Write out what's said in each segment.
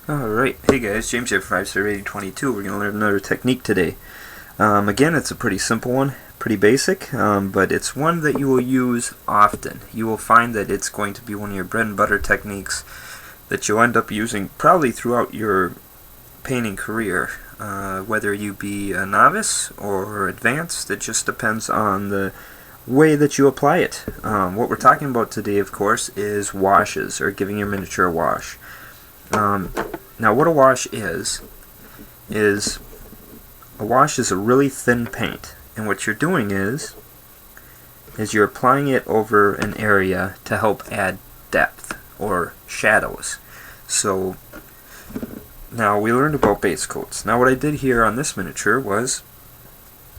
Alright, hey guys, James here from 5-Star-Rating-22. We're going to learn another technique today. Again, it's a pretty simple one, pretty basic, but it's one that you will use often. You will find that it's going to be one of your bread and butter techniques that you'll end up using probably throughout your painting career. Whether you be a novice or advanced, it just depends on the way that you apply it. What we're talking about today, of course, is washes, or giving your miniature a wash. Now what a wash is a wash is a really thin paint, and what you're doing is you're applying it over an area to help add depth or shadows. So now we learned about base coats. Now what I did here on this miniature was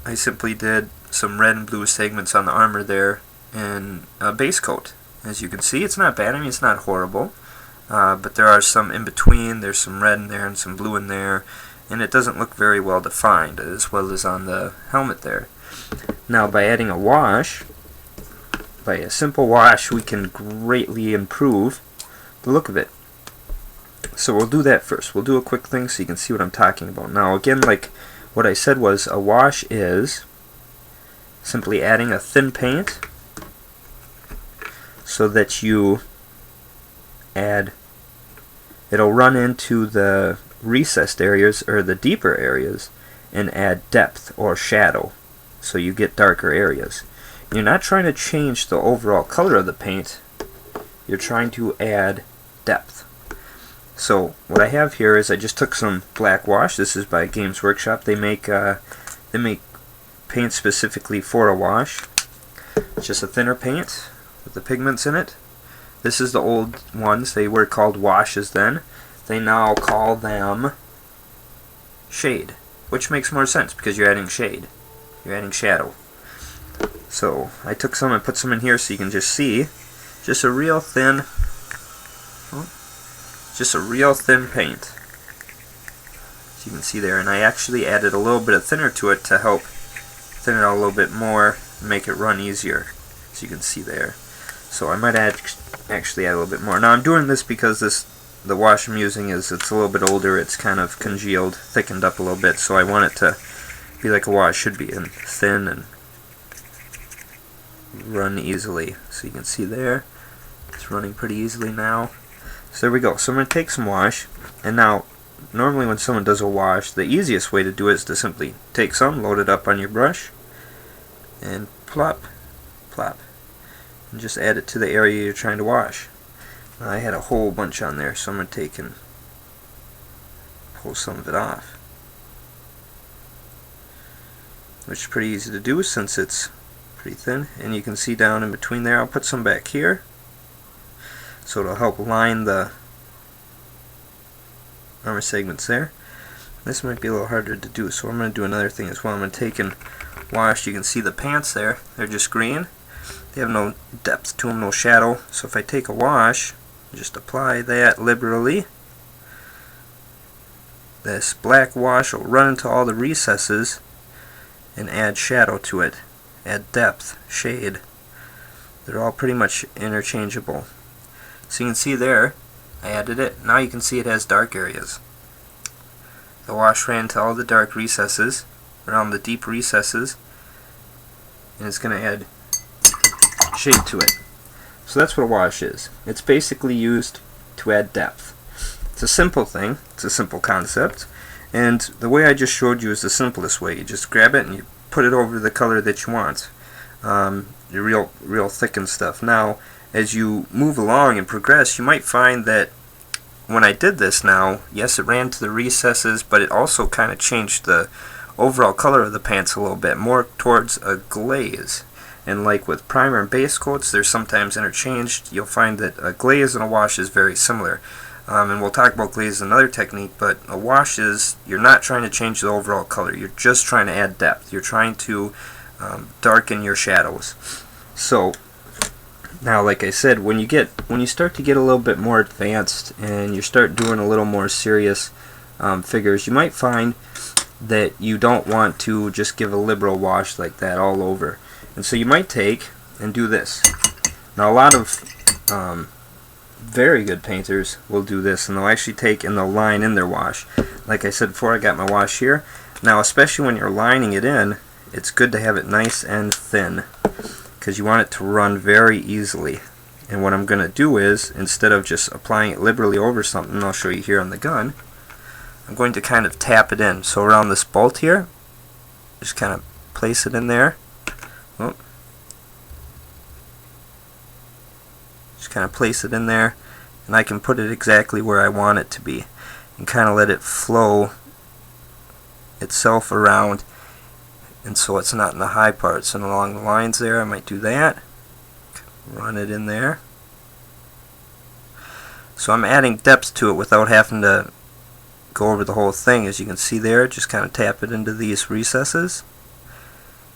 I simply did some red and blue segments on the armor there and a base coat. As you can see, it's not bad. I mean, it's not horrible. But there are some in between. There's some red in there and some blue in there, and it doesn't look very well defined, as well as on the helmet there. Now by adding a wash, by a simple wash, we can greatly improve the look of it. So we'll do that first. We'll do a quick thing so you can see what I'm talking about. Now again, like what I said, was a wash is simply adding a thin paint so that you it'll run into the recessed areas or the deeper areas and add depth or shadow, so you get darker areas. You're not trying to change the overall color of the paint, you're trying to add depth. So what I have here is I just took some black wash. This is by Games Workshop. They make paint specifically for a wash. It's just a thinner paint with the pigments in it. This is the old ones. They were called washes then. They now call them shade, which makes more sense because you're adding shade. You're adding shadow. So I took some and put some in here so you can just see. Just a real thin, paint. As you can see there. And I actually added a little bit of thinner to it to help thin it out a little bit more and make it run easier. As you can see there. So I might actually add a little bit more. Now I'm doing this because the wash I'm using it's a little bit older. It's kind of congealed, thickened up a little bit, so I want it to be like a wash should be, and thin and run easily. So you can see there, it's running pretty easily now. So there we go. So I'm going to take some wash, and now normally when someone does a wash, the easiest way to do it is to simply take some, load it up on your brush, and plop, plop. And just add it to the area you're trying to wash. I had a whole bunch on there, so I'm going to take and pull some of it off, which is pretty easy to do since it's pretty thin. And you can see down in between there, I'll put some back here so it'll help line the armor segments there. This might be a little harder to do, so I'm going to do another thing as well. I'm going to take and wash. You can see the pants there, they're just green. They have no depth to them, no shadow. So if I take a wash, just apply that liberally, this black wash will run into all the recesses and add shadow to it, add depth, shade. They're all pretty much interchangeable. So you can see there, I added it. Now you can see it has dark areas. The wash ran to all the dark recesses, around the deep recesses, and it's going to add shade to it. So that's what a wash is. It's basically used to add depth. It's a simple thing, it's a simple concept, and the way I just showed you is the simplest way. You just grab it and you put it over the color that you want. Your real thickened stuff. Now as you move along and progress, you might find that when I did this now, yes, it ran to the recesses, but it also kind of changed the overall color of the pants a little bit, more towards a glaze. And like with primer and base coats, they're sometimes interchanged. You'll find that a glaze and a wash is very similar. And we'll talk about glaze in another technique, but a wash is, you're not trying to change the overall color. You're just trying to add depth. You're trying to darken your shadows. So now, like I said, when you start to get a little bit more advanced and you start doing a little more serious figures, you might find that you don't want to just give a liberal wash like that all over. And so you might take and do this. Now a lot of very good painters will do this, and they'll actually take and they'll line in their wash. Like I said before, I got my wash here. Now, especially when you're lining it in, it's good to have it nice and thin, because you want it to run very easily. And what I'm going to do is, instead of just applying it liberally over something, I'll show you here on the gun, I'm going to kind of tap it in. So around this bolt here, just kind of place it in there. Oh. Just kind of place it in there, and I can put it exactly where I want it to be, and kind of let it flow itself around, and so it's not in the high parts. And along the lines there, I might do that. Run it in there. So I'm adding depth to it without having to go over the whole thing. As you can see there, just kind of tap it into these recesses,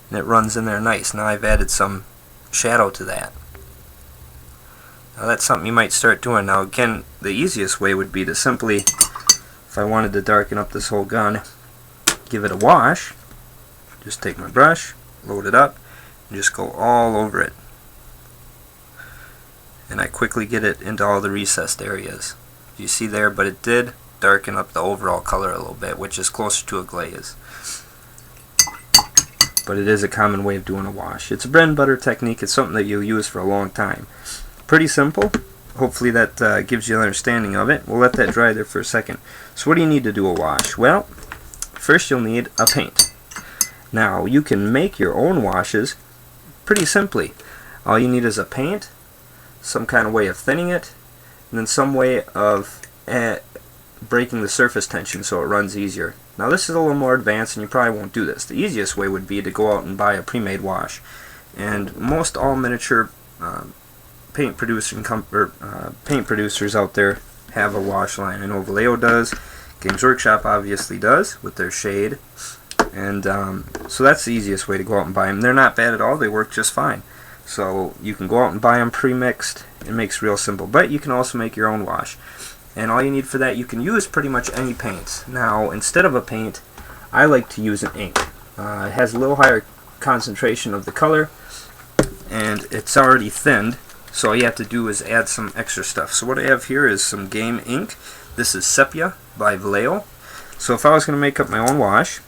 and it runs in there nice. Now I've added some shadow to that. Now that's something you might start doing. Now again, the easiest way would be to simply, if I wanted to darken up this whole gun, give it a wash. Just take my brush, load it up, and just go all over it. And I quickly get it into all the recessed areas. You see there, but it did darken up the overall color a little bit, which is closer to a glaze. But it is a common way of doing a wash. It's a bread and butter technique. It's something that you'll use for a long time. Pretty simple. Hopefully that gives you an understanding of it. We'll let that dry there for a second. So what do you need to do a wash? Well, first you'll need a paint. Now you can make your own washes pretty simply. All you need is a paint, some kind of way of thinning it, and then some way of breaking the surface tension so it runs easier. Now this is a little more advanced, and you probably won't do this. The easiest way would be to go out and buy a pre-made wash. And most all miniature paint producers out there have a wash line. I know Vallejo does, Games Workshop obviously does with their shade, and so that's the easiest way to go out and buy them. They're not bad at all, they work just fine. So you can go out and buy them pre-mixed. It makes it real simple, but you can also make your own wash. And all you need for that, you can use pretty much any paint. Now instead of a paint, I like to use an ink. It has a little higher concentration of the color, and it's already thinned, so all you have to do is add some extra stuff. So what I have here is some Game ink. This is Sepia by Vallejo. So if I was going to make up my own wash,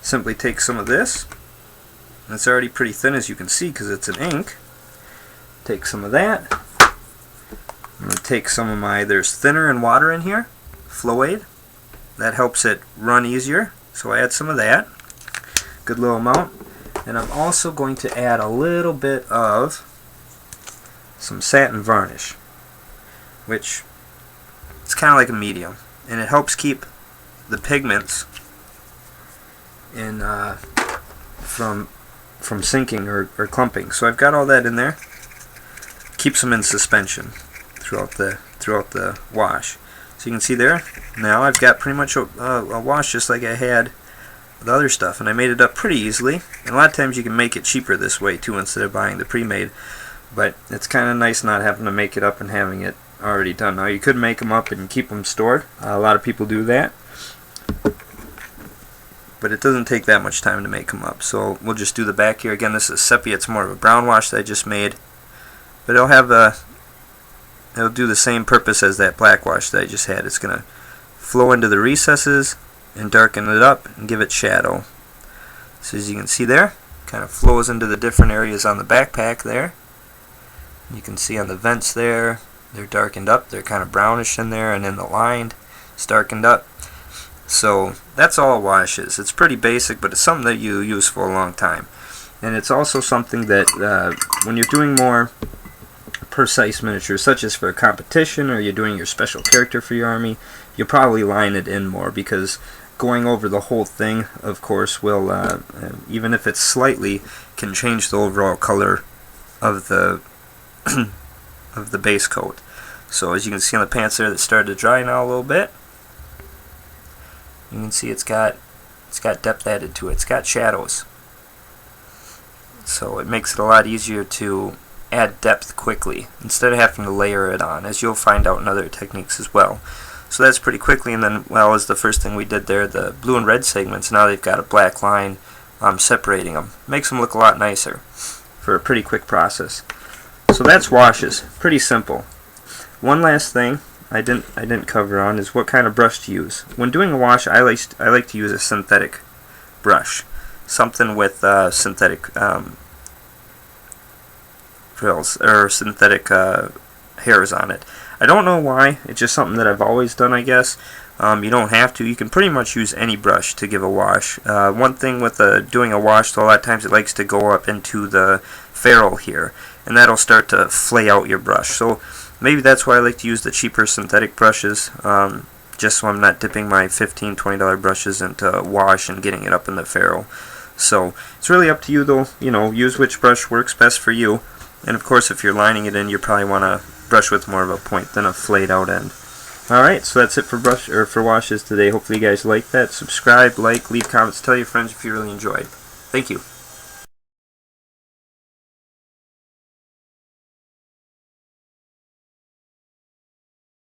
simply take some of this, and it's already pretty thin as you can see because it's an ink. Take some of that. I'm going to take some of my, there's thinner and water in here, Flow-Aid. That helps it run easier, so I add some of that. Good little amount. And I'm also going to add a little bit of some satin varnish, which is kind of like a medium, and it helps keep the pigments in from sinking or clumping. So I've got all that in there. Keeps them in suspension throughout the wash. So you can see there, now I've got pretty much a wash just like I had the other stuff, and I made it up pretty easily. And a lot of times you can make it cheaper this way too instead of buying the pre-made, but it's kind of nice not having to make it up and having it already done. Now you could make them up and keep them stored. A lot of people do that, but it doesn't take that much time to make them up. So we'll just do the back here. Again, this is Sepia. It's more of a brown wash that I just made, but it'll do the same purpose as that black wash that I just had. It's going to flow into the recesses and darken it up and give it shadow. So as you can see there, kind of flows into the different areas on the backpack there. You can see on the vents there, they're darkened up. They're kind of brownish in there, and in the line, it's darkened up. So that's all a wash is. It's pretty basic, but it's something that you use for a long time. And it's also something that when you're doing more precise miniatures, such as for a competition or you're doing your special character for your army, you'll probably line it in more, because going over the whole thing, of course, will even if it's slightly, can change the overall color of the of the base coat. So as you can see on the pants there, that started to dry now a little bit. You can see it's got depth added to it. It's got shadows, so it makes it a lot easier to add depth quickly instead of having to layer it on, as you'll find out in other techniques as well. So that's pretty quickly. And then, well, as the first thing we did there, the blue and red segments, now they've got a black line separating them. Makes them look a lot nicer for a pretty quick process. So that's washes. Pretty simple. One last thing I didn't cover on is what kind of brush to use. When doing a wash, I like to use a synthetic brush, something with synthetic frills or synthetic hairs on it. I don't know why. It's just something that I've always done, I guess. You don't have to. You can pretty much use any brush to give a wash. One thing with doing a wash, though, a lot of times it likes to go up into the ferrule here, and that'll start to flay out your brush. So maybe that's why I like to use the cheaper synthetic brushes, just so I'm not dipping my $15, $20 brushes into wash and getting it up in the ferrule. So it's really up to you, though. You know, use which brush works best for you. And of course, if you're lining it in, you probably want to brush with more of a point than a flayed out end. Alright, so that's it for washes today. Hopefully you guys like that. Subscribe, like, leave comments, tell your friends if you really enjoyed. Thank you.